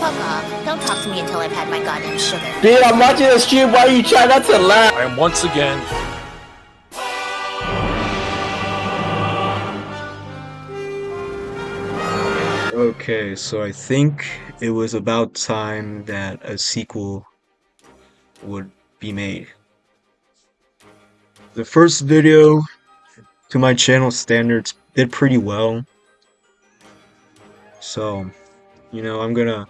Fuck off. Don't talk to me until I've had my goddamn sugar. Dude, I'm watching the stream. Why you try not to laugh? I am once again Okay, so I think it was about time that a sequel would be made. The first video, to my channel standards, did pretty well. So, you know, I'm gonna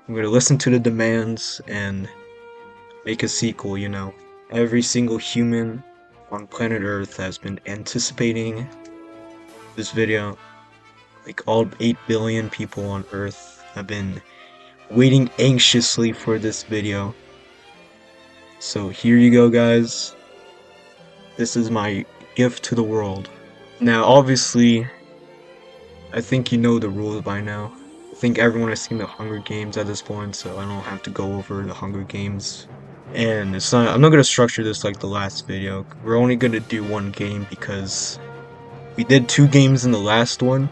listen to the demands and make a sequel, you know. Every single human on planet Earth has been anticipating this video. Like all 8 billion people on Earth have been waiting anxiously for this video. So here you go, guys. This is my gift to the world. Now, obviously, I think you know the rules by now. I think everyone has seen the Hunger Games at this point, so I don't have to go over the Hunger Games. And I'm not gonna structure this like the last video. We're only gonna do one game because we did 2 games in the last one.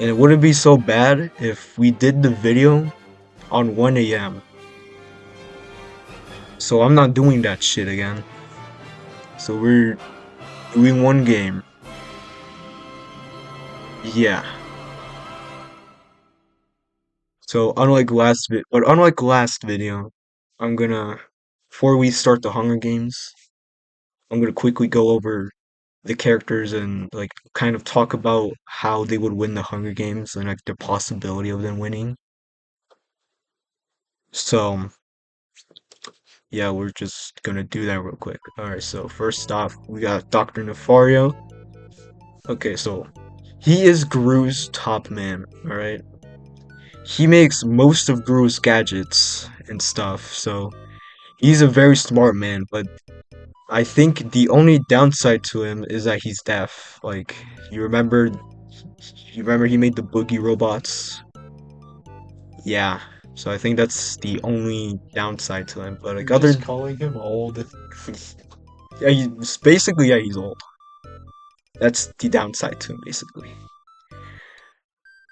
And it wouldn't be so bad if we did the video on 1 AM. So I'm not doing that shit again. So we're doing one game. Yeah. So unlike last video, I'm gonna, before we start the Hunger Games, I'm gonna quickly go over the characters and like kind of talk about how they would win the Hunger Games and like the possibility of them winning. So yeah, we're just gonna do that real quick. Alright, so first off, we got Dr. Nefario. Okay, so he is Gru's top man, alright? He makes most of Gru's gadgets and stuff, so he's a very smart man, but I think the only downside to him is that he's deaf. Like, you remember he made the boogie robots? Yeah. So I think that's the only downside to him. But like Just calling him old. yeah, he's old. That's the downside to him, basically.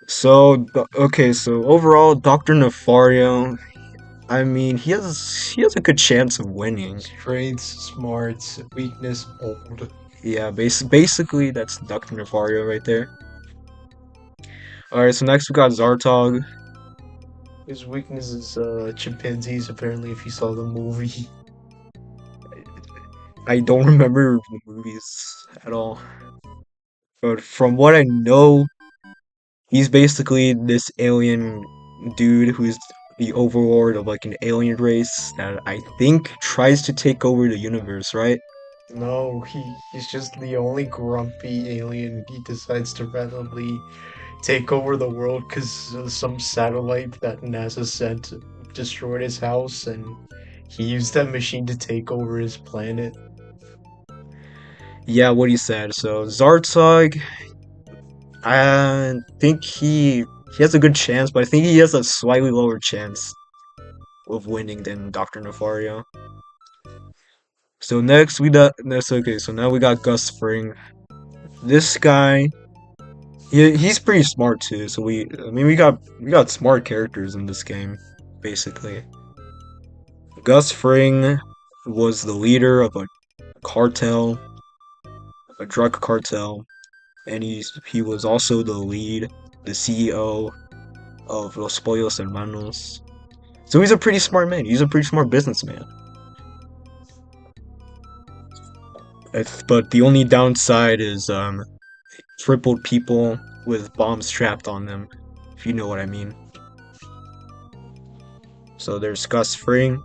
So okay, so overall, Dr. Nefario, I mean, he has a good chance of winning. Strengths, smarts, weakness, old. Yeah, basically that's Dr. Nefario right there. Alright, so next we got Zartog. His weakness is chimpanzees, apparently, if you saw the movie. I don't remember the movies at all. But from what I know, he's basically this alien dude who's the overlord of like an alien race that I think tries to take over the universe, right? No, he's just the only grumpy alien. He decides to randomly take over the world because some satellite that NASA sent destroyed his house, and he used that machine to take over his planet. Yeah, what he said. So Zartog, I think he has a good chance, but I think he has a slightly lower chance of winning than Dr. Nefario. So next okay, so now we got Gus Fring. This guy, he's pretty smart too. So we got smart characters in this game, basically. Gus Fring was the leader of a cartel, a drug cartel, and he was also the CEO of Los Pollos Hermanos. So he's a pretty smart man. He's a pretty smart businessman. But the only downside is crippled people with bombs strapped on them, if you know what I mean. So there's Gus Fring.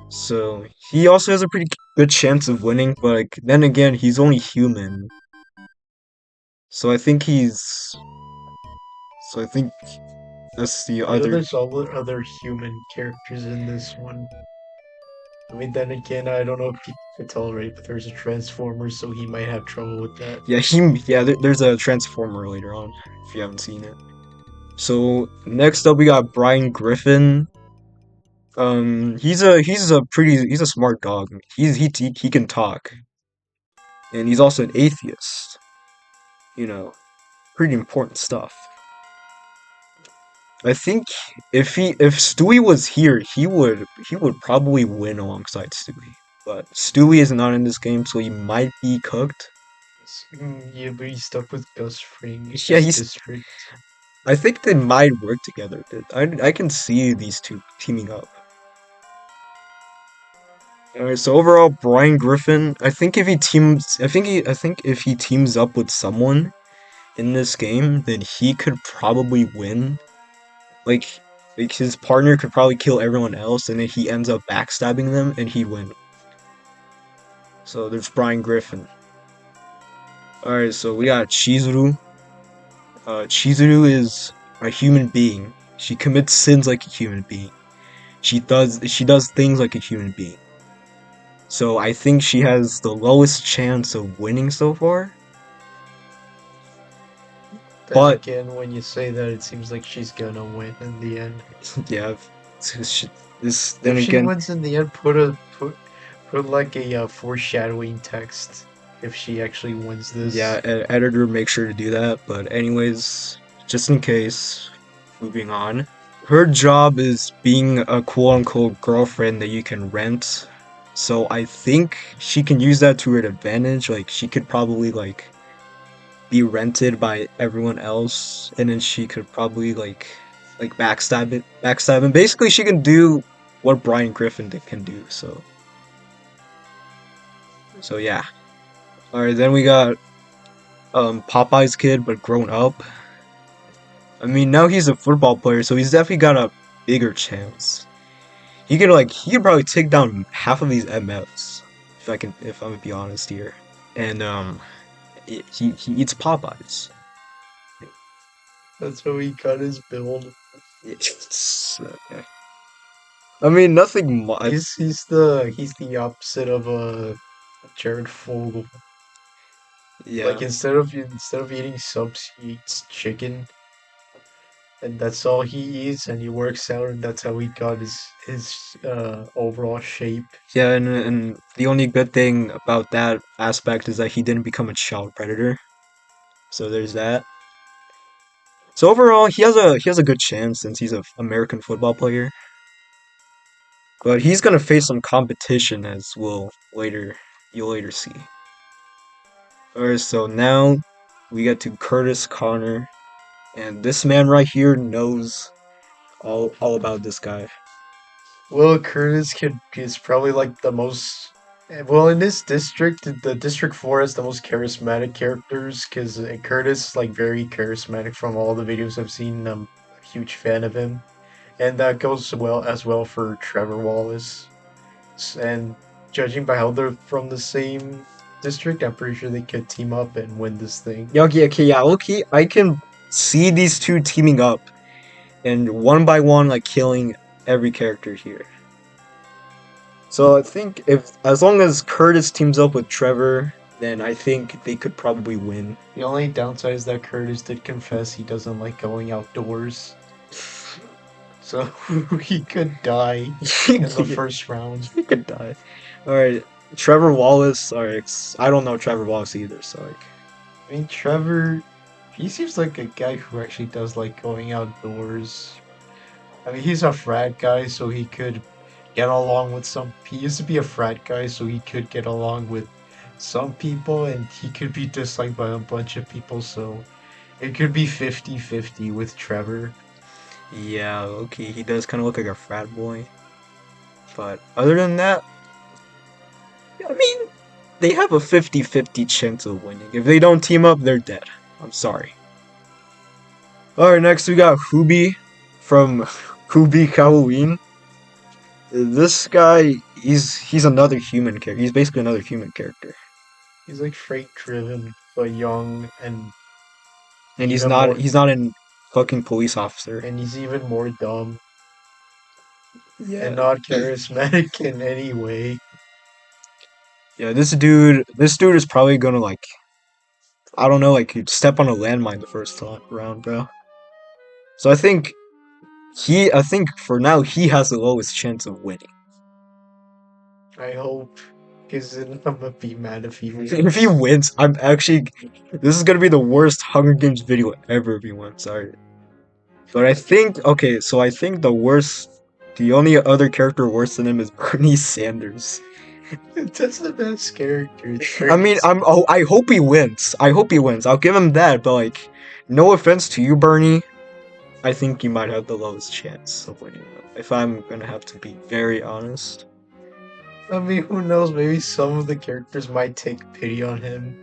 So he also has a pretty good chance of winning, but like then again, he's only human. So I think that's the other. There's other human characters in this one. I mean, then again, I don't know if you could tolerate, but there's a Transformer, so he might have trouble with that. Yeah, there's a Transformer later on, if you haven't seen it. So next up we got Brian Griffin. He's a smart dog. He can talk. And he's also an atheist. You know, pretty important stuff. I think if Stewie was here, he would probably win alongside Stewie. But Stewie is not in this game, so he might be cooked. Yeah, but he's stuck with Gus Fring Yeah, as he's. district. I think they might work together. I can see these two teaming up. Alright, so overall, Brian Griffin. I think if he teams up with someone in this game, then he could probably win. Like, like his partner could probably kill everyone else, and then he ends up backstabbing them, and he'd win. So there's Brian Griffin. Alright, so we got Chizuru. Chizuru is a human being. She commits sins like a human being. She does things like a human being. So I think she has the lowest chance of winning so far. Then But again, when you say that, it seems like she's gonna win in the end. yeah, this then If she again, wins in the end, put like a foreshadowing text if she actually wins yeah, this. editor make sure to do that. But anyways, just in case, moving on. Her job is being a quote unquote girlfriend that you can rent. So I think she can use that to her advantage. Like she could probably like be rented by everyone else, and then she could probably like backstab him. Basically, she can do what Brian Griffin can do. So yeah. All right, then we got Popeye's kid, but grown up. I mean, now he's a football player, so he's definitely got a bigger chance. He could probably take down half of these MFs if I'm gonna be honest here. And he eats Popeyes. That's how he got his build. I mean, nothing much. He's the opposite of Jared Fogle. Like Yeah, instead of eating subs, he eats chicken, and that's all he eats, and he works out, and that's how he got his overall shape. yeah, and the only good thing about that aspect is that he didn't become a child predator. So there's that. So overall, he has a good chance since he's an American football player. But he's gonna face some competition as you'll later see. Alright, so now we get to Curtis Connor, and this man right here knows all about this guy. Well, is probably like the most. Well, in this district, the District 4 has the most charismatic characters because Curtis like very charismatic from all the videos I've seen. I'm a huge fan of him, and that goes well for Trevor Wallace. And judging by how they're from the same district, I'm pretty sure they could team up and win this thing. Yeah, okay. I can see these two teaming up and one by one like killing every character here. So I think if as long as Curtis teams up with Trevor, then I think they could probably win. The only downside is that Curtis did confess he doesn't like going outdoors. So he could die in the first round. He could die. Alright, Trevor Wallace. Alright, I don't know Trevor Wallace either, so like. I mean, Trevor, he seems like a guy who actually does like going outdoors. I mean, he's a frat guy, so he could get along with some. He used to be a frat guy, so he could get along with some people, and he could be disliked by a bunch of people, so it could be 50-50 with Trevor. Yeah, okay, he does kind of look like a frat boy. But other than that, I mean, they have a 50-50 chance of winning. If they don't team up, they're dead. I'm sorry. Alright, next we got Hubi from Hubi Halloween. This guy, he's another human character. He's basically another human character. He's like freight driven, but young, And even more, he's not a fucking police officer. and he's even more dumb and Yeah. not charismatic in any way. Yeah, this dude is probably gonna like I don't know, like he'd step on a landmine the first round, bro. So I think for now he has the lowest chance of winning. I hope, because I'm gonna be mad if he wins. If he wins, this is gonna be the worst Hunger Games video ever if he wins. Sorry. But I think okay, so I think the only other character worse than him is Bernie Sanders. That's the best character. I mean, I hope he wins. I hope he wins. I'll give him that. But like, no offense to you, Bernie. I think you might have the lowest chance of winning. If I'm gonna have to be very honest. I mean, who knows? Maybe some of the characters might take pity on him.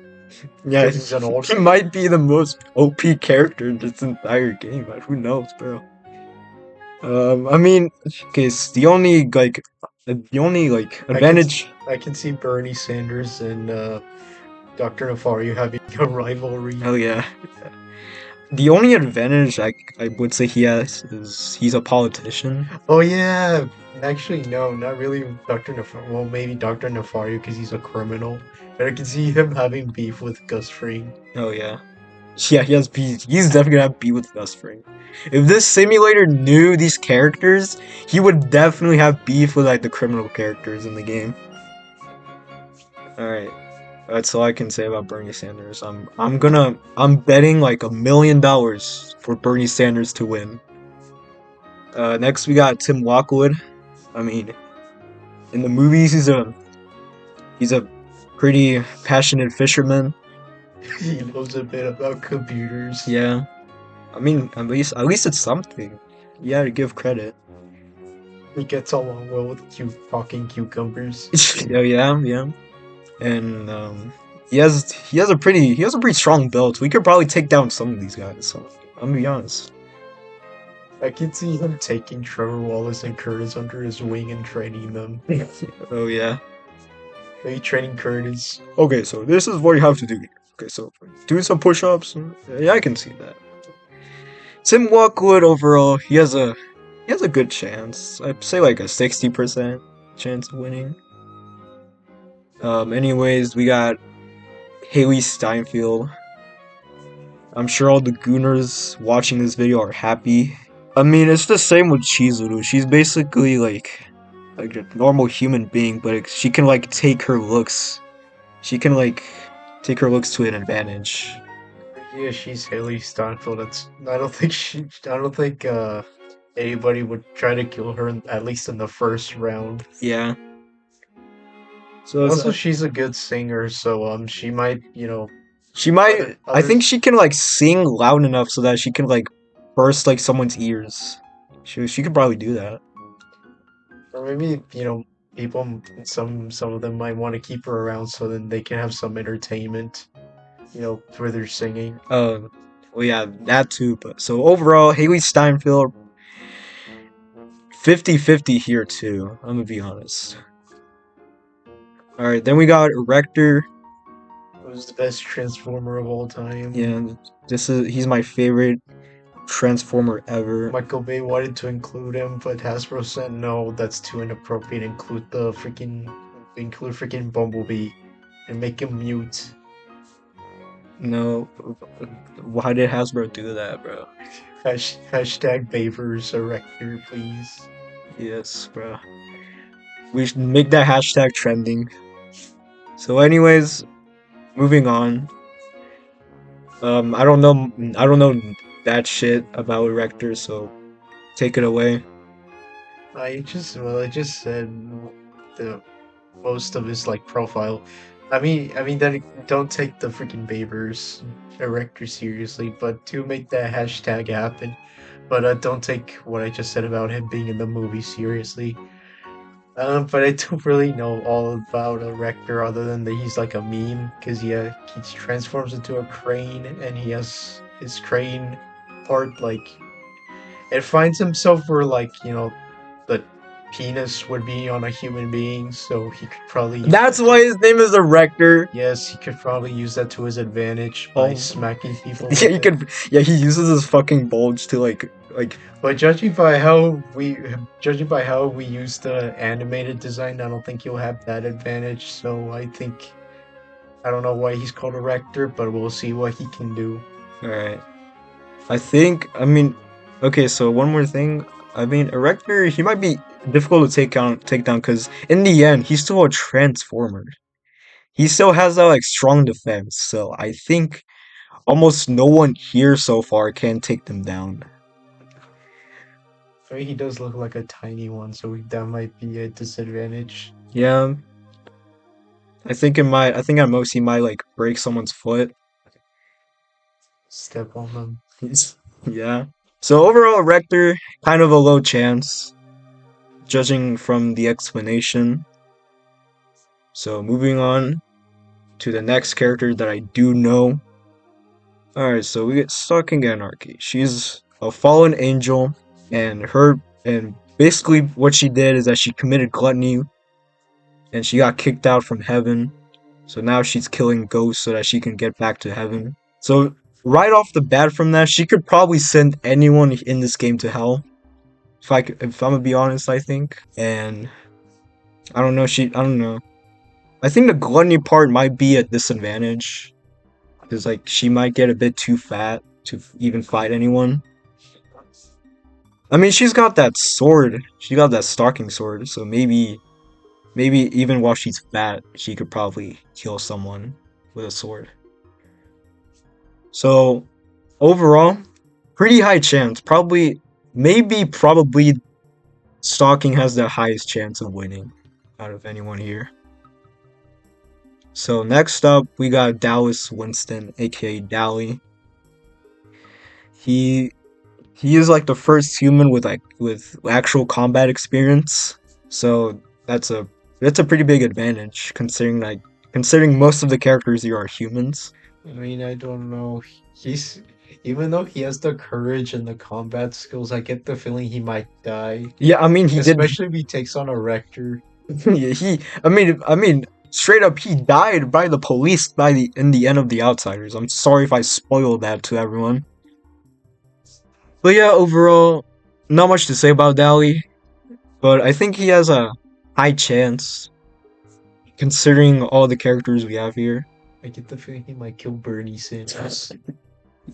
Yeah, Because he's an old he might be the most OP character in this entire game. But who knows, bro? I mean, okay, the only like advantage. I can see Bernie Sanders and Dr. Nefario having a rivalry. Oh yeah. The only advantage I would say he has is he's a politician. Oh yeah, actually no, not really Dr. Nefario. Well, maybe Dr. Nefario because he's a criminal. But I can see him having beef with Gus Fring. Oh yeah. Yeah, he has beef. He's definitely gonna have beef with Gus Fring. If this simulator knew these characters, he would definitely have beef with like the criminal characters in the game. Alright. That's all I can say about Bernie Sanders. I'm betting like $1 million for Bernie Sanders to win. Next we got Tim Lockwood. I mean, in the movies he's a pretty passionate fisherman. He knows a bit about computers. Yeah. I mean, at least it's something. You gotta give credit. He gets along well with talking cucumbers. Oh yeah, yeah. And he has a pretty strong build. We could probably take down some of these guys. So I'm gonna be honest. I can see him taking Trevor Wallace and Curtis under his wing and training them. Oh yeah. Maybe training Curtis. Okay, so this is what you have to do here. Okay, so doing some push-ups. Yeah, I can see that. Tim Lockwood overall, he has a good chance. I'd say like a 60% chance of winning. Anyways, we got Haley Steinfeld. I'm sure all the gooners watching this video are happy. I mean, it's the same with Chizuru. She's basically like a normal human being, but she can like take her looks. She can like take her looks to an advantage. Yeah, she's Haley Steinfeld. I don't think anybody would try to kill her at least in the first round. Yeah. So Also, she's a good singer, so she might, she might. Other- I think others- she can like sing loud enough so that she can like burst like someone's ears. She could probably do that. or maybe people, some of them might want to keep her around so then they can have some entertainment, where they're singing. Well, yeah, that too. But so overall, Haley Steinfeld, 50-50 here too. I'm gonna be honest. All right, then we got Erector. Who's the best Transformer of all time? Yeah, he's my favorite Transformer ever. Michael Bay wanted to include him, but Hasbro said no, that's too inappropriate. Include freaking Bumblebee and make him mute. No, why did Hasbro do that, bro? Hashtag Bavers Erector, please. Yes, bro. We should make that hashtag trending. So, anyways, moving on. I don't know that shit about Erector, so take it away. I just said the most of his profile. I mean that don't take the freaking Bavers Erector seriously, but to make that hashtag happen. But don't take what I just said about him being in the movie seriously. But I don't really know all about Erector other than that he's like a meme, because he transforms into a crane and he has his crane part it finds himself where the penis would be on a human being, so he could probably That's why his name is Erector. yes, he could probably use that to his advantage by Oh. smacking people. Yeah, with he it. could. Yeah, he uses his fucking bulge to like. But judging by how we use the animated design, I don't think he'll have that advantage. So I don't know why he's called Erector, but we'll see what he can do. All right. I mean, okay. So one more thing. I mean, Erector, he might be difficult to take down, because in the end, he's still a Transformer. He still has that like strong defense. So I think almost no one here so far can take them down. I mean, he does look like a tiny one, so that might be a disadvantage. Yeah, I think at most he might like break someone's foot. Step on them. Yeah. So overall, Rector, kind of a low chance, judging from the explanation. So moving on to the next character that I do know. Alright, so we get Stalking Anarchy. She's a fallen angel, and basically what she did is that she committed gluttony, and she got kicked out from heaven. So now she's killing ghosts so that she can get back to heaven. So right off the bat from that, she could probably send anyone in this game to hell. If I'm gonna be honest, I think. And I don't know, I don't know. I think the gluttony part might be a disadvantage. Because like she might get a bit too fat to even fight anyone. I mean, she's got that sword. She got that stalking sword, so maybe even while she's fat, she could probably kill someone with a sword. So overall, pretty high chance. Probably stalking has the highest chance of winning out of anyone here. So next up, we got Dallas Winston, aka Dally. He is like the first human with actual combat experience. So that's a pretty big advantage considering most of the characters here are humans. I mean, I don't know. He's even though he has the courage and the combat skills, I get the feeling he might die. Yeah, I mean Especially if he takes on a rector. Yeah, I mean, straight up, he died by the police in the end of The Outsiders. I'm sorry if I spoiled that to everyone. But yeah, overall, not much to say about Dally, but I think he has a high chance, considering all the characters we have here. I get the feeling he might kill Bernie Sanders.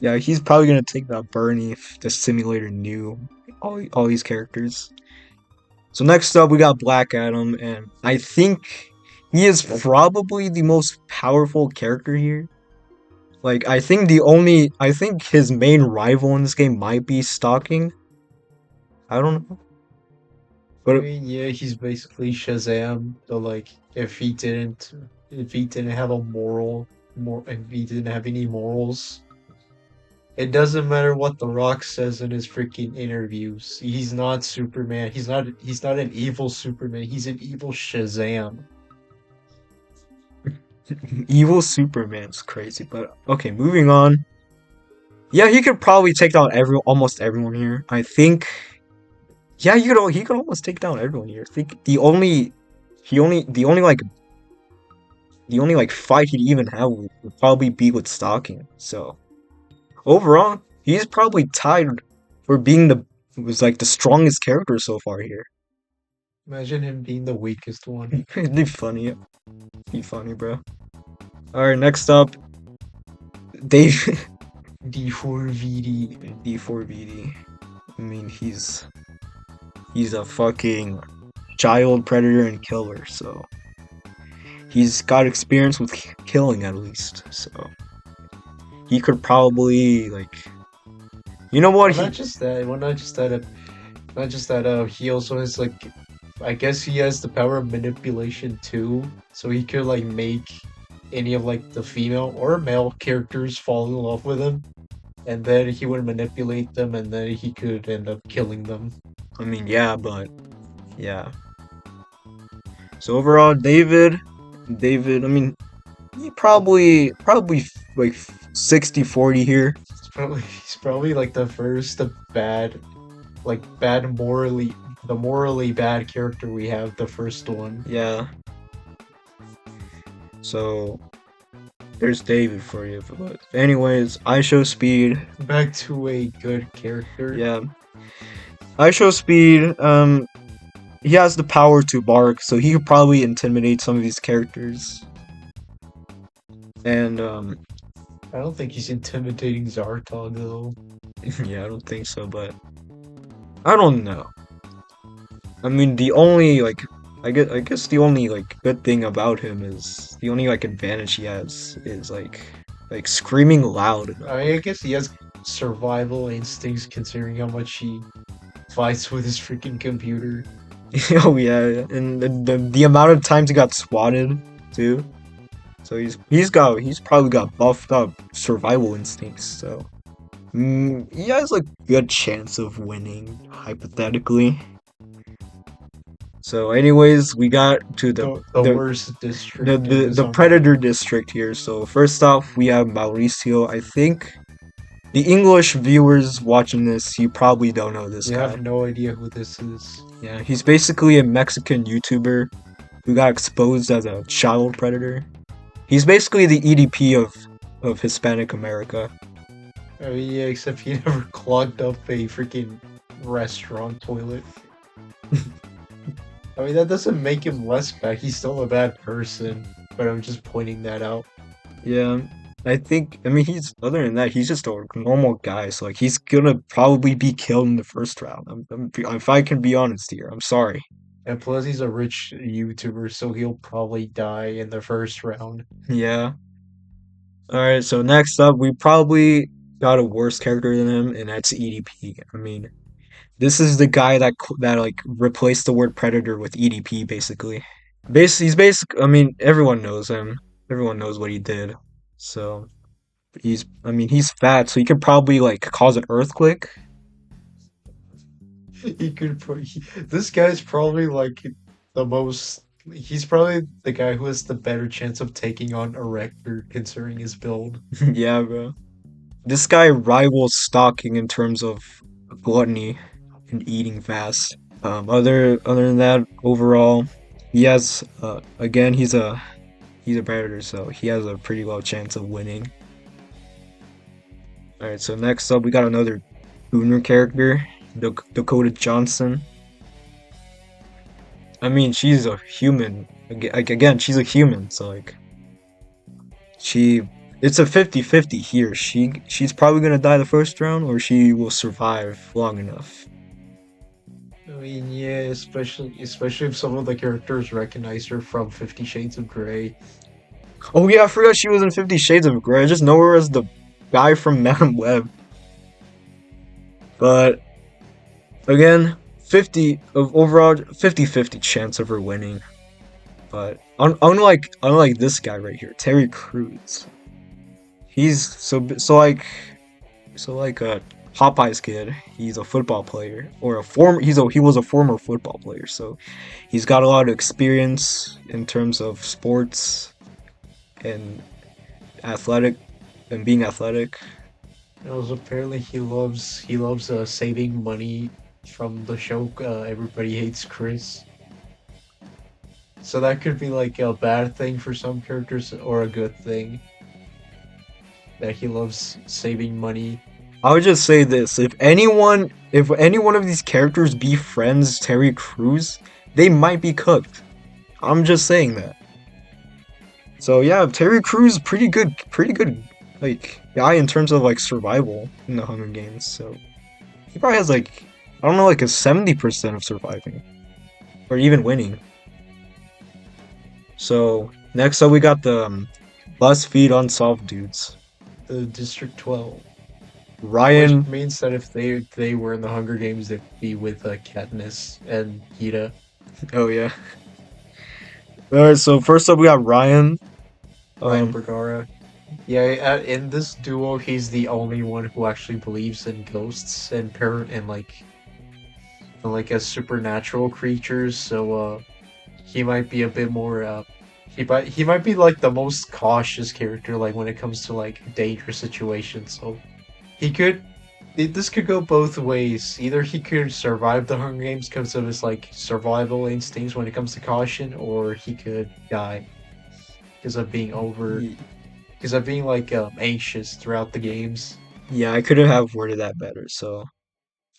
Yeah, he's probably gonna take that Bernie if the simulator knew all these characters. So next up, we got Black Adam, and I think he is probably the most powerful character here. Like, I think his main rival in this game might be Stalking. I don't know. I But mean, yeah, he's basically Shazam. So like, if he didn't have if he didn't have any morals, it doesn't matter what The Rock says in his freaking interviews. He's not Superman. He's not an evil Superman. He's an evil Shazam. evil Superman's crazy. But okay, moving on. Yeah, he could probably take down almost everyone here. I think. Yeah, he could almost take down everyone here. I think the only fight he'd even have would probably be with Stalking. So overall, he's probably tied for being the strongest character so far here. Imagine him being the weakest one. It'd be funny. Be funny, bro. Alright, next up, Dave. D4VD. D4VD. I mean, he's a fucking child predator and killer, so he's got experience with killing at least. So he could probably you know what? Not just that. He also has I guess he has the power of manipulation too. So he could make any of the female or male characters fall in love with him, and then he would manipulate them, and then he could end up killing them. I mean, yeah, but yeah. So overall, David, I mean, he probably like 60-40 here. He's probably the first bad morally bad character we have, the first one. Yeah. So there's David for you. But anyways, I show speed. Back to a good character. Yeah. I show speed. He has the power to bark, so he could probably intimidate some of these characters. And I don't think he's intimidating Zartog though. yeah, I don't think so, but I don't know. I mean, the only I guess the only good thing about him is the only advantage he has is screaming loud enough. I guess he has survival instincts considering how much he fights with his freaking computer. Oh yeah, and the amount of times he got swatted too. So he's probably got buffed up survival instincts. So he has a good chance of winning hypothetically. So anyways, we got to The worst district in this the Hunger Predator Games. district here. So first off, we have Mauricio. I think the English viewers watching this, you probably don't know this You guy. have no idea who this is. Yeah, he's basically a Mexican YouTuber who got exposed as a child predator. He's basically the EDP of Hispanic America. I mean, yeah, except he never clogged up a freaking restaurant toilet. I mean, that doesn't make him less bad. He's still a bad person, but I'm just pointing that out. Yeah, I mean, other than that, he's just a normal guy. So like, he's gonna probably be killed in the first round. If I can be honest here, I'm sorry. And plus, he's a rich YouTuber, so he'll probably die in the first round. Yeah. All right. So next up, we probably got a worse character than him, and that's EDP. I mean, this is the guy that like replaced the word predator with EDP basically. He's basic. I mean, everyone knows him. Everyone knows what he did. So I mean, he's fat, so he could probably like cause an earthquake. He could put. This guy's probably like the most. He's probably the guy who has the better chance of taking on a Rector considering his build. Yeah, bro. This guy rivals stalking in terms of gluttony and eating fast. Other than that, overall, he has again he's a predator, so he has a pretty low chance of winning. All right, so next up we got another Booner character, Dakota Johnson. I mean, she's a human. Like again, she's a human, so like it's a 50-50 here. She's probably gonna die the first round, or she will survive long enough. I mean, yeah, especially if some of the characters recognize her from 50 Shades of Grey. Oh yeah, I forgot she was in 50 Shades of Grey. I just know her as the guy from Madam Web. But again, 50-50 chance of her winning. But unlike this guy right here, Terry Crews. He's like a Popeye's kid. He's a football player or he was a former football player. So he's got a lot of experience in terms of sports and being athletic. And also, apparently, he loves saving money from the show. Everybody Hates Chris. So that could be like a bad thing for some characters or a good thing. That he loves saving money. I would just say this: if any one of these characters befriends Terry Crews, they might be cooked. I'm just saying that. So yeah, Terry Crews pretty good like guy in terms of like survival in the Hunger Games. So he probably has like I don't know like a 70% of surviving or even winning. So next up we got the BuzzFeed Unsolved dudes. The District 12. Ryan. Which means that if they were in the Hunger Games, they'd be with Katniss and Hida. Oh yeah. Alright, so first up we got Ryan. Ryan Bergara. Yeah, in this duo, he's the only one who actually believes in ghosts and like as supernatural creatures. So he might be a bit more. He might be like the most cautious character, like when it comes to like dangerous situations. So this could go both ways. Either he could survive the Hunger Games because of his like survival instincts when it comes to caution, or he could die because of being like anxious throughout the games. Yeah, I couldn't have worded that better. So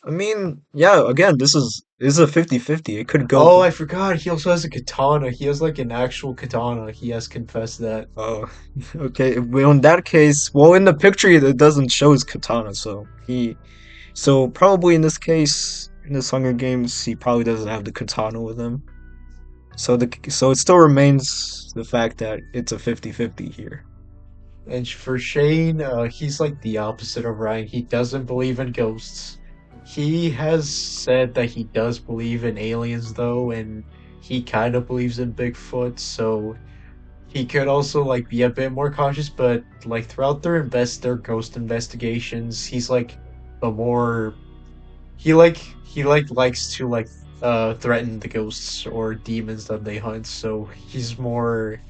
I mean, yeah, again, this is a 50-50. It could go. Oh, I forgot. He also has a katana. He has like an actual katana. He has confessed that. Oh, okay. Well, in that case, well, in the picture it doesn't show his katana, so probably in this case, in this Hunger Games, he probably doesn't have the katana with him. So it still remains the fact that it's a 50-50 here. And for Shane, he's like the opposite of Ryan. He doesn't believe in ghosts. He has said that he does believe in aliens though, and he kind of believes in Bigfoot, so he could also like be a bit more cautious, but like throughout their ghost investigations, he's like the more he likes to like threaten the ghosts or demons that they hunt, so he's more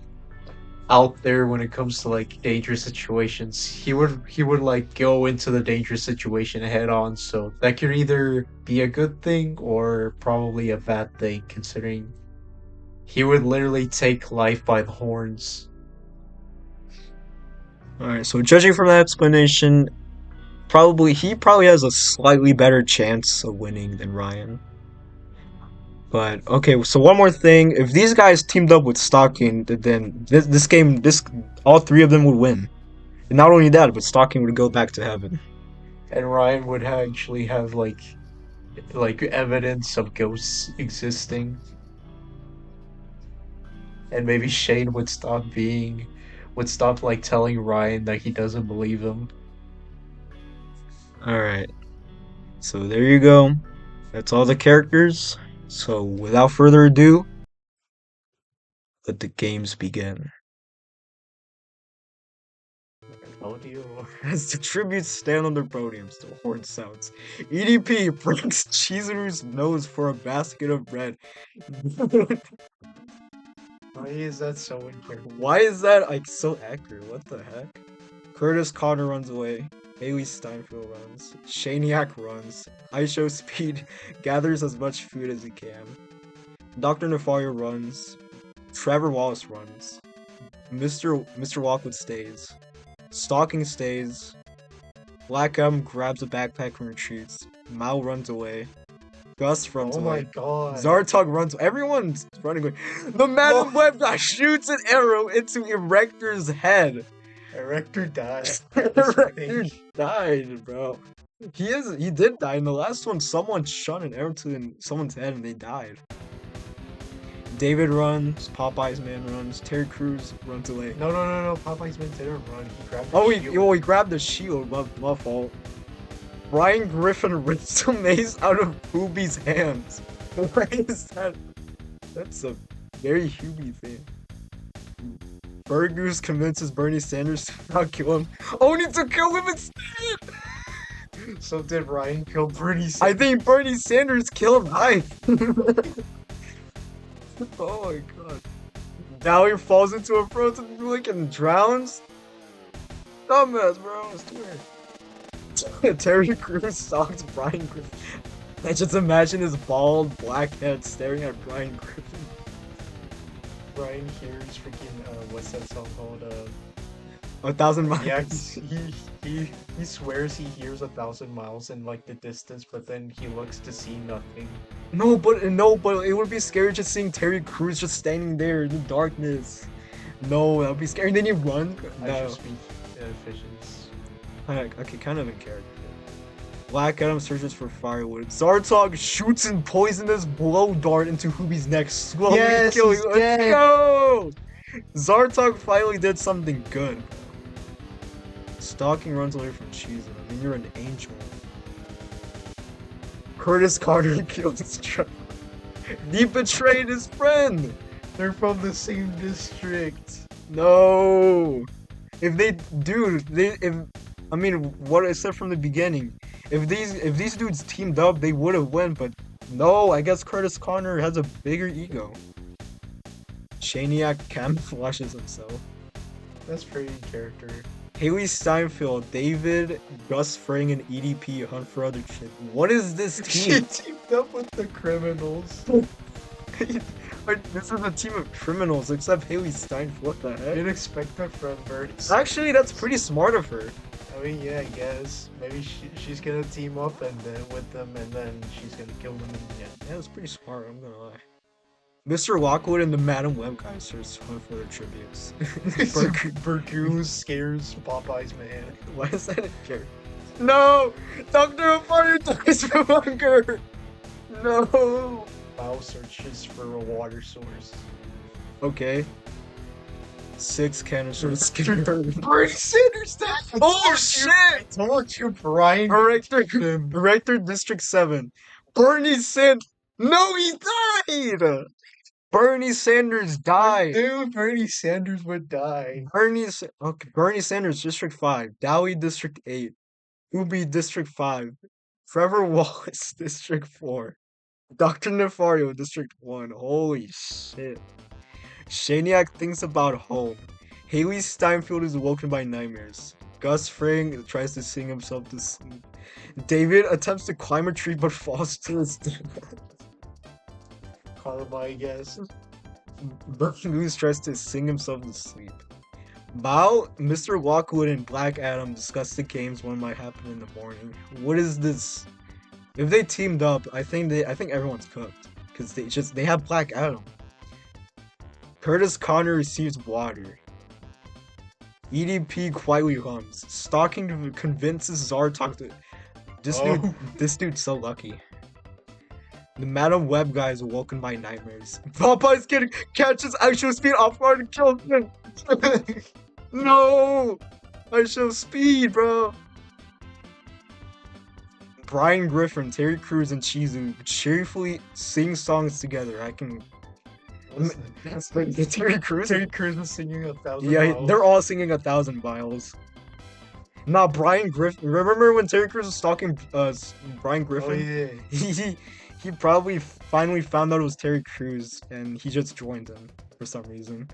out there when it comes to like dangerous situations. He would like go into the dangerous situation head on, so that could either be a good thing or probably a bad thing considering he would literally take life by the horns. Alright, so judging from that explanation, he probably has a slightly better chance of winning than Ryan. But okay, so one more thing: if these guys teamed up with Stocking, then this game, all three of them would win. And not only that, but Stocking would go back to heaven. And Ryan would actually have like evidence of ghosts existing. And maybe Shane would stop like telling Ryan that he doesn't believe him. Alright, so there you go. That's all the characters. So without further ado, let the games begin. Audio. As the tributes stand on their podiums, the horn sounds. EDP breaks Chizuru's nose for a basket of bread. Why is that so important? Why is that like so accurate? What the heck? Curtis Connor runs away. Haley Steinfeld runs. Shaniac runs. Aisho Speed gathers as much food as he can. Dr. Nefario runs. Trevor Wallace runs. Mr. Lockwood stays. Stalking stays. Black M grabs a backpack and retreats. Mao runs away. Gus runs Oh away. my god. Zartog runs. Everyone's running away. The Madam Web guy shoots an arrow into Erector's head. Erector died. Erector died, bro. He did die. In the last one, someone shot an arrow to someone's head and they died. David runs. Popeye's man runs. Terry Crews runs away. No. Popeye's man didn't run. He grabbed the shield. He grabbed the shield. My fault. Brian Griffin rips the mace out of Hubie's hands. Why is that? That's a very Hubie thing. Burgoose convinces Bernie Sanders to not kill him. Only to kill him instead! So did Ryan kill Bernie Sanders? I think Bernie Sanders killed Ryan. Oh my god. Now he falls into a frozen lake and drowns? Dumbass, bro. It's weird. Terry Crews stalks Brian Griffin. I just imagine his bald black head staring at Brian Griffin. Brian hears freaking what's that song called? 1,000 miles. Yeah, he swears he hears 1,000 miles in like the distance, but then he looks to see nothing. No, but it would be scary just seeing Terry Crews just standing there in the darkness. No, that would be scary. And then he run. I No. should speak visions. Okay, kind of in character. Black Adam searches for firewood. Zartog shoots an poisonous blow dart into Hubie's neck, slowly Yes, killing he's him. dead. Let's go! Zartog finally did something good. Stalking runs away from Cheezo. I mean, you're an angel. Curtis Carter kills Trevor. He betrayed his friend. They're from the same district. No. What I said from the beginning. If these dudes teamed up, they would have won, but no, I guess Curtis Connor has a bigger ego. Shaniac camouflages himself. That's pretty in character. Haley Steinfeld, David, Gus Fring, and EDP hunt for other shit. What is this She team? teamed up with the criminals. This is a team of criminals, except Haley Steinfeld. What the heck? Didn't expect that from Bernie. Actually, that's pretty smart of her. I mean, yeah, I guess maybe she's gonna team up and then with them, and then she's gonna kill them. And yeah. Yeah, that's pretty smart, I'm gonna lie. Mr. Lockwood and the Madam Web guy search for their tributes. Burgoose scares Popeye's man. Why is that a character? No! Dr. Fire dies from hunger! No! Bao searches for a water source. Okay. 6 canister Skinner. Bernie Sanders died! Oh shit! I told you, Brian. Director District 7. Bernie Sanders. No, he died! Bernie Sanders died. Dude, Bernie Sanders would die. Bernie Sanders, District 5. Dowie, District 8. Ubi, District 5. Trevor Wallace, District 4. Dr. Nefario, District 1. Holy shit. Shaniac thinks about home. Haley Steinfeld is awoken by nightmares. Gus Fring tries to sing himself to sleep. David attempts to climb a tree but falls to his death. Karma, I guess. Goose tries to sing himself to sleep. Mao, Mr. Walkwood, and Black Adam discuss the games one might happen in the morning. What is this? If they teamed up, I think everyone's cooked. Cause they have Black Adam. Curtis Connor receives water. EDP quietly hums. Stalking convinces Zartok to. This dude's so lucky. The Madam Web guy is awoken by nightmares. Popeye's kid catches actual speed off guard and kills him. No! I show speed, bro. Brian Griffin, Terry Crews, and Chizu cheerfully sing songs together. That's like Terry Crews? Terry Crews was singing 1,000 Yeah, miles. they're all singing 1,000 miles. Nah, Brian Griffin. Remember when Terry Crews was stalking Brian Griffin? Oh, yeah. He probably finally found out it was Terry Crews, and he just joined him for some reason.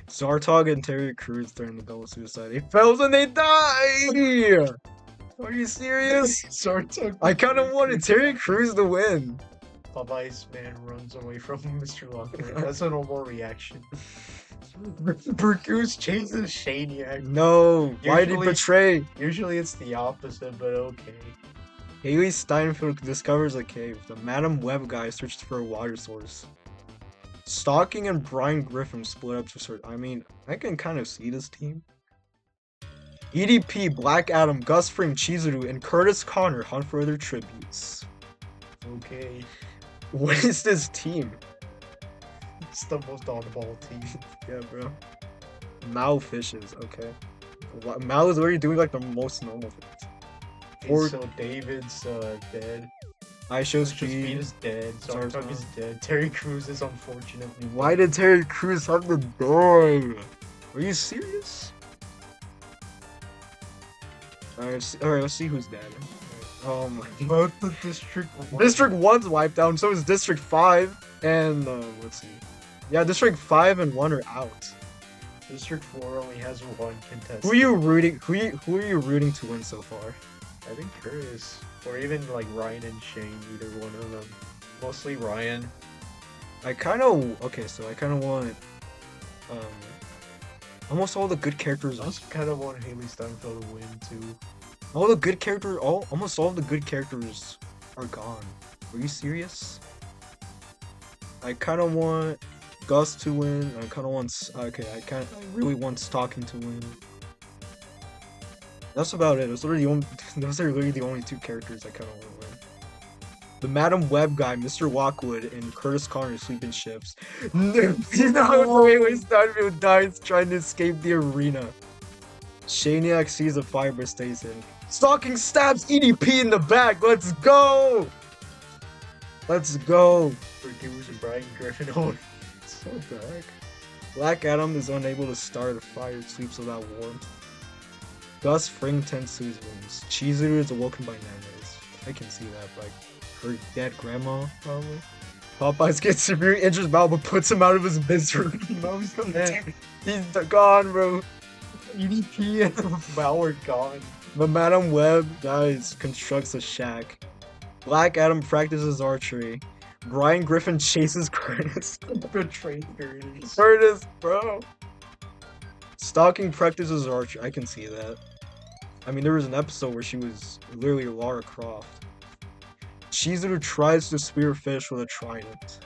Zartog and Terry Crews during the double suicide. They fell and they die! Are you serious? Zartog. I kind of wanted Terry Crews to win. Popeye's man runs away from Mr. Lockwood. That's a normal reaction. Bergoose chases Shaniac. No, why did he Usually- betray? Usually it's the opposite, but okay. Haley Steinfeld discovers a cave. The Madam Web guy searches for a water source. Stalking and Brian Griffin split up to search. I mean, I can kind of see this team. EDP, Black Adam, Gus Fring, Chizuru, and Curtis Connor hunt for other tributes. Okay. What is this team? It's the most oddball team. Yeah, bro. Mao fishes, okay. Mao is already doing like the most normal things. Okay, so David's dead. I show Speed speed. is dead. Zartog is dead. Terry Crews is unfortunately Why did Terry Crews have to die? Are you serious? Alright, let's see who's dead. Oh my. both the District 1. District 1's wiped out, and so is District 5. And, let's see. Yeah, District 5 and 1 are out. District 4 only has one contestant. Who are you rooting to win so far? I think Curtis. Or even like Ryan and Shane, either one of them. Mostly Ryan. I kind of want, almost all the good characters. I also kind of want Haley Steinfeld to win too. Almost all of the good characters are gone. Are you serious? I kind of want Gus to win. I really want Stalking to win. That's about it. Those are literally the only two characters I kind of want to win. The Madam Web guy, Mr. Walkwood, and Curtis Connor sleep in shifts. No, Haley Steinfeld dies trying to escape the arena. Shaniac sees a fire but stays in. Stalking stabs EDP in the back. Let's go! Let's go! Bergoose and Brian Griffin. Oh, What the heck? Black Adam is unable to start a fire, sleeps without warmth. Gus Fring tends to his wounds. Chizuru is awoken by nightmares. I can see that, like her dead grandma, probably. Popeyes gets severely injured Mal but puts him out of his misery. Mo's dead. He's gone, bro. EDP and Mal are gone. The Madam Web guys constructs a shack. Black Adam practices archery. Brian Griffin chases Curtis. Betrayed Curtis. Curtis, bro. Stalking practices archery. I can see that. I mean, there was an episode where she was literally Lara Croft. Chizuru tries to spearfish with a trident.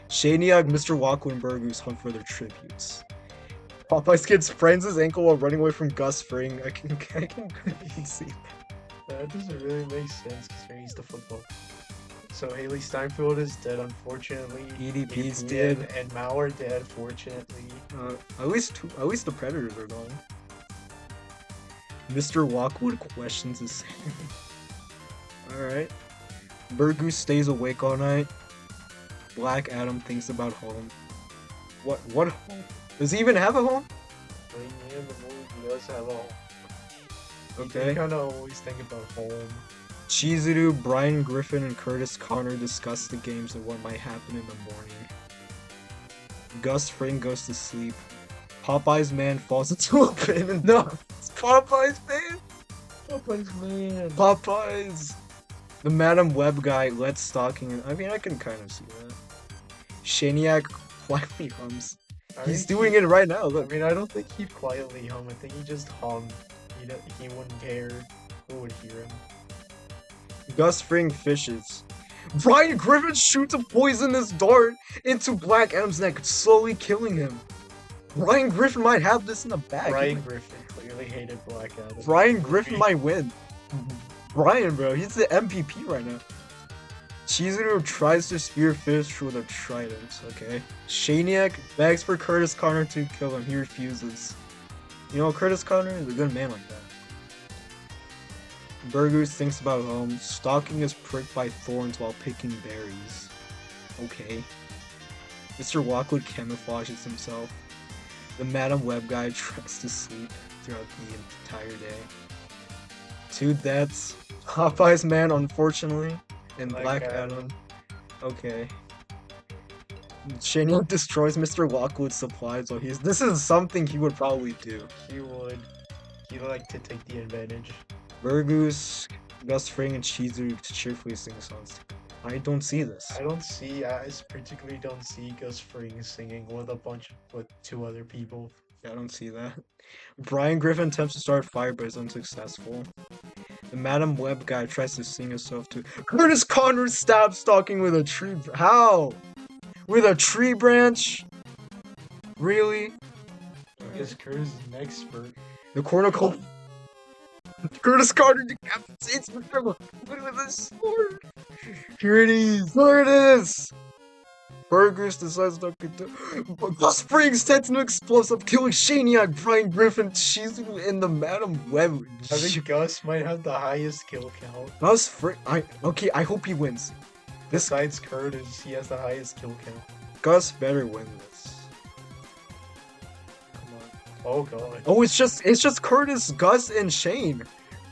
Shaniac, Mr. Walkwood, and Bergoose hunt for their tributes. Popeye Skid sprains his ankle while running away from Gus Fring. I can see that. That doesn't really make sense because he's the football. So Haley Steinfeld is dead, unfortunately. EDP's EDP dead. and Mao are dead, fortunately. At least the predators are gone. Mr. Walkwood questions his. Alright. Burgoose stays awake all night. Black Adam thinks about home. What home? Does he even have a home? I mean, yeah, the movie does have a. Okay. You kind of always think about home. Chizuru, Brian Griffin, and Curtis Connor discuss the games and what might happen in the morning. Gus Fring goes to sleep. Popeye's man falls into a pit and no, it's Popeye's man. Popeye's man. Popeyes. The Madam Web guy lets stalking. I mean, I can kind of see that. Shaniac quietly hums. He's doing it right now. I Look. mean, I don't think he'd quietly hum. I think he just hummed. He wouldn't care who would hear him. Gus Fring fishes. Brian Griffin shoots a poisonous dart into Black Adam's neck, slowly killing him. Brian Griffin might have this in the bag. Brian Griffin clearly hated Black Adam. Brian Griffin might win. Brian, bro, he's the MVP right now. Chizuru tries to spearfish with a trident, okay? Shaniac begs for Curtis Connor to kill him. He refuses. You know, Curtis Connor is a good man like that. Burgoose thinks about home. Stalking is pricked by thorns while picking berries. Okay. Mr. Walkwood camouflages himself. The Madam Web guy tries to sleep throughout the entire day. 2 deaths. Popeye's man, unfortunately, and Black Adam. Okay. Shaniac destroys Mr. Walkwood's supplies while he's. This is something he would probably do. He would. He liked to take the advantage. Burgoose, Gus Fring, and Chizuru cheerfully sing songs. I don't see this. I particularly don't see Gus Fring singing with 2 other people. I don't see that. Brian Griffin attempts to start a fire but is unsuccessful. The Madam Web guy tries to sing himself to Curtis Connor stabs stalking with a tree. How? With a tree branch? Really? I guess Curtis is an expert. The cornucle. Curtis Connor decapitates the criminal with a sword. Here it is. There it is. Burgers decides not to do. Gus Springs sets an explosive, killing Shaniac, Brian Griffin, Chizuru, and the Madam Web. I think Gus might have the highest kill count. Gus Fring. Okay, I hope he wins. Besides Curtis, he has the highest kill count. Gus better win this. Come on. Oh god. Oh, it's just Curtis, Gus, and Shane.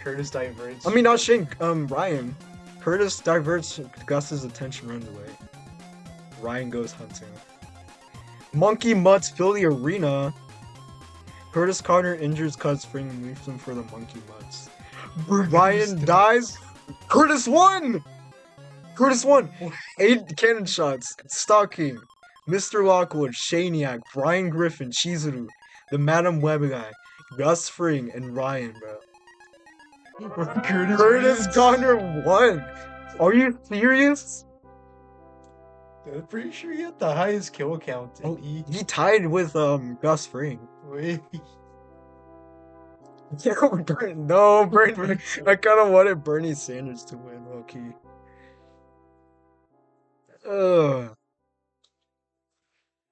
Curtis diverts. I mean, not Shane. Ryan. Curtis diverts Gus's attention, runs away. Ryan goes hunting. Monkey mutts fill the arena. Curtis Connor injures Gus Fring and leaves him for the monkey mutts. Ryan dies. Curtis won. Curtis won. 8 cannon shots. Stalking. Mr. Lockwood, Shaniac, Brian Griffin, Chizuru, the Madam Web guy, Gus Fring, and Ryan, bro. Curtis Connor won. Are you serious? I'm pretty sure he had the highest kill count. Oh, he tied with Gus Fring. Wait. No, Bernie. I kind of wanted Bernie Sanders to win, low key.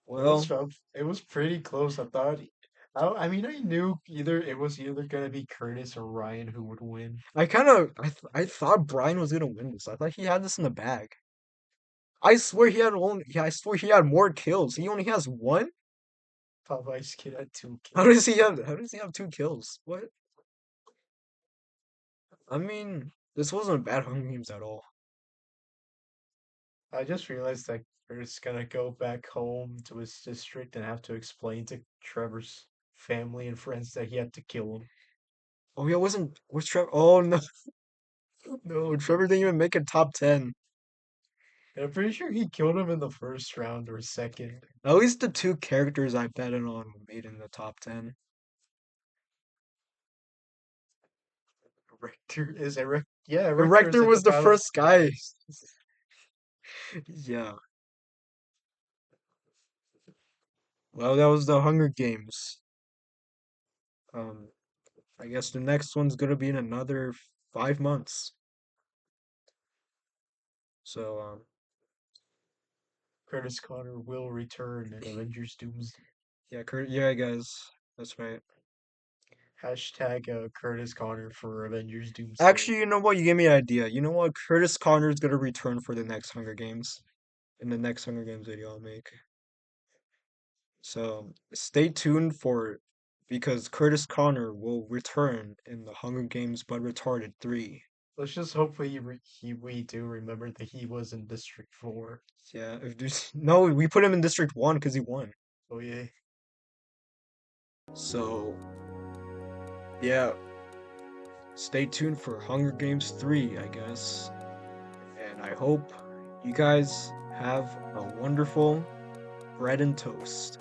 Well, It was pretty close. I mean, I knew it was either gonna be Curtis or Ryan who would win. I thought Brian was gonna win this. I thought he had this in the bag. I swear I swear he had more kills. He only has 1? Popeye's kid had 2 kills. How does he have 2 kills? What? I mean, this wasn't bad Hunger Games at all. I just realized that Curtis is gonna go back home to his district and have to explain to Trevor's family and friends that he had to kill him. Oh yeah, where's Trevor? Oh no. No, Trevor didn't even make a top 10. And I'm pretty sure he killed him in the first round or second. At least the 2 characters I betted on made in the top 10. Rector is a rec. Yeah, The Rector is Rector like was the battle- first guy. Yeah. Well, that was the Hunger Games. I guess the next one's gonna be in another 5 months. So, Curtis Connor will return in Avengers Doomsday. Yeah, guys, that's right. Hashtag Curtis Connor for Avengers Doomsday. Actually, you know what? You gave me an idea. You know what? Curtis Connor is gonna return for the next Hunger Games, in the next Hunger Games video I'll make. So stay tuned for because Curtis Connor will return in the Hunger Games but Retarded 3. Let's just hope we do remember that he was in District 4. Yeah, if there's no, we put him in District 1 because he won. Oh yeah. So yeah, stay tuned for Hunger Games 3, I guess. And I hope you guys have a wonderful bread and toast.